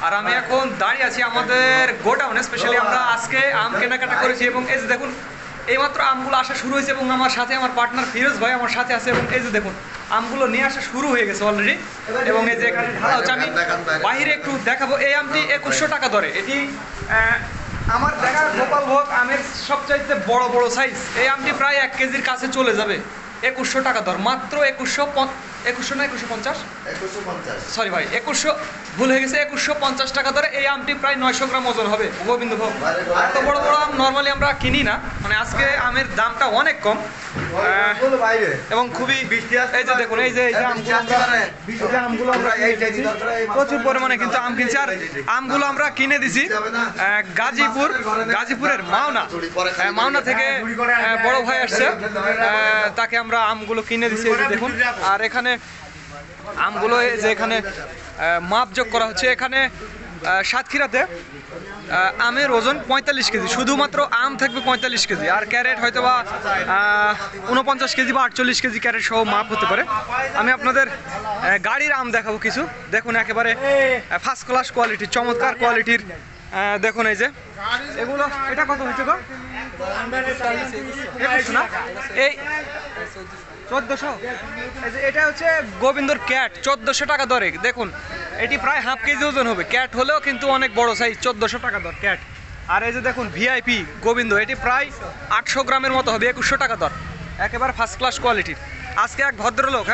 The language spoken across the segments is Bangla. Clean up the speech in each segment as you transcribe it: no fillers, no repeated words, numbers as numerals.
আর আমি এখন দাঁড়িয়ে আছি আমাদের গোডাউনে। স্পেশালি আমরা আজকে আম কেনাকাটা করেছি এবং এই যে দেখুন এইমাত্র আমগুলো আসা শুরু হয়েছে এবং আমার সাথে আমার পার্টনার ফিরোজ ভাই আমার সাথে আছে এবং এই যে দেখুন আমগুলো নিয়ে আসা শুরু হয়ে গেছে অলরেডি এবং এই যে এখানে ঢালা হচ্ছে। আমি বাইরে একটু দেখাবো। এই আমটি 2100 টাকা দরে। এটি আমার দেখা গোপালভোগ আমের সবচাইতে বড় বড় সাইজ। এই আমটি প্রায় 1 কেজির কাছে চলে যাবে। 2100 টাকা দর, মাত্র 2100 না 2150, সরি ভাই 2100 ভুল হয়ে গেছে, 2150 টাকা দরে এই আমটি প্রায় 900 গ্রাম ওজন হবে গোবিন্দভোগ। এত বড় বড় আম নর্মালি আমরা কিনি না, মানে আজকে আমের দামটা অনেক কম এবং খুবই এই যে দেখুন এই যে আমগুলো আমরা প্রচুর পরিমাণে কিন্তু আম কিনছি। আর আমগুলো আমরা কিনে দিছি গাজীপুরের মাওনা থেকে বড় ভাই আসছে, তাকে আমরা আমগুলো কিনে দিছি। এই যে দেখুন, আর এখানে আমগুলো যে এখানে মাপযোগ করা হচ্ছে। এখানে সাতক্ষীরাতে আমের ওজন 45 কেজি, শুধুমাত্র আম থাকবে 45 কেজি, আর ক্যারেট হয়তো বা 49 কেজি বা 48 কেজি ক্যারেট সহ মাপ হতে পারে। আমি আপনাদের গাড়ির আম দেখাবো কিছু। দেখুন একেবারে ফার্স্ট ক্লাস কোয়ালিটির, চমৎকার কোয়ালিটির। দেখুন এই যে এগুলো, এটা কত হচ্ছে গো? এই 1400। এটা হচ্ছে গোবিন্দর ক্যাট, 1400 টাকা দরে। দেখুন এটি প্রায় হাফ কেজি ওজন হবে। ক্যাট হলেও কিন্তু অনেক বড় সাইজ, 1400 টাকা দর ক্যাট। আর এই যে দেখুন ভিআইপি গোবিন্দ, এটি প্রায় 800 গ্রামের মতো হবে, 2100 টাকা দর, একেবারে ফার্স্ট ক্লাস কোয়ালিটির। আজকে এক ভদ্রলোক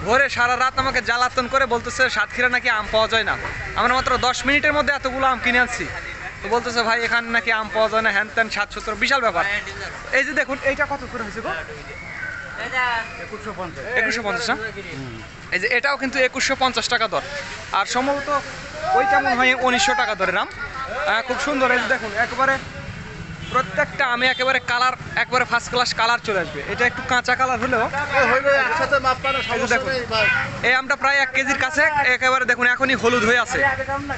ভোরে সারা রাত আমাকে জ্বালাতন করে বলতেছে সাতক্ষীরা নাকি আম পাওয়া যায় না। আমরা মাত্র 10 মিনিটের মধ্যে এতগুলো আম কিনে আনছি। তো বলতেছে ভাই এখানে নাকি আম পাওয়া যায় না, হ্যান ত্যান 770, বিশাল ব্যাপার। এই যে দেখুন এইটা কত করে হয়েছে গো? 2150 না? এই যে এটাও কিন্তু 2150 টাকা দর। আর সম্ভবত ওইটা মনে হয় 1900 টাকা দরের আম। খুব সুন্দর। এই যে দেখুন একেবারে প্রত্যেকটা আমে একেবারে কালার, একবারে ফার্স্ট ক্লাস কালার চলে আসবে। এটা একটু কাঁচা কালার হলেও দেখুন এই আমটা প্রায় 1 কেজির কাছে। একেবারে দেখুন এখনই হলুদ হয়ে আছে,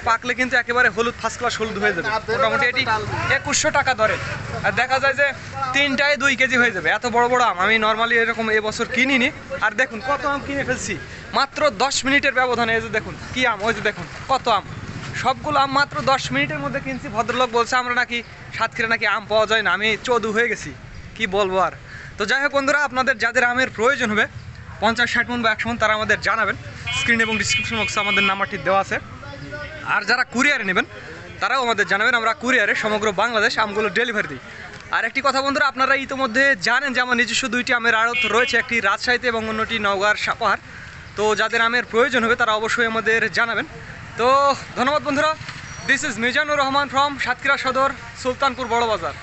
পাকলে কিন্তু একেবারে হলুদ, ফার্স্ট ক্লাস হলুদ হয়ে যাবে। মোটামুটি এটি 2100 টাকা দরে। আর দেখা যায় যে 3টায় 2 কেজি হয়ে যাবে, এত বড় বড় আম আমি নর্মালি এরকম এবছর কিনিনি। আর দেখুন কত আম কিনে ফেলছি মাত্র 10 মিনিটের ব্যবধানে। এই যে দেখুন কি আম, ওই যে দেখুন কত আম, সবগুলো আম মাত্র 10 মিনিটের মধ্যে কিনছি। ভদ্রলোক বলছে আমরা নাকি সাতক্ষীরা নাকি আম পাওয়া যায় না। আমি চোদু হয়ে গেছি, কি বলবো আর। তো যাই হোক বন্ধুরা, আপনাদের যাদের আমের প্রয়োজন হবে 50, 60 মন বা 100 মন, তারা আমাদের জানাবেন। স্ক্রিন এবং ডিসক্রিপশন বক্সে আমাদের নাম্বারটি দেওয়া আছে। আর যারা কুরিয়ারে নেবেন তারাও আমাদের জানাবেন, আমরা কুরিয়ারে সমগ্র বাংলাদেশ আমগুলো ডেলিভারি দিই। আর একটি কথা বন্ধুরা, আপনারা ইতিমধ্যে জানেন যে আমার নিজস্ব 2টি আমের আড়ত রয়েছে, একটি রাজশাহীতে এবং অন্যটি নওগাঁর সাপাহার। তো যাদের আমের প্রয়োজন হবে তারা অবশ্যই আমাদের জানাবেন। তো ধন্যবাদ বন্ধুরা। This is Mizanur Rahman from Satkhira সদর, সুলতানপুর বড় বাজার।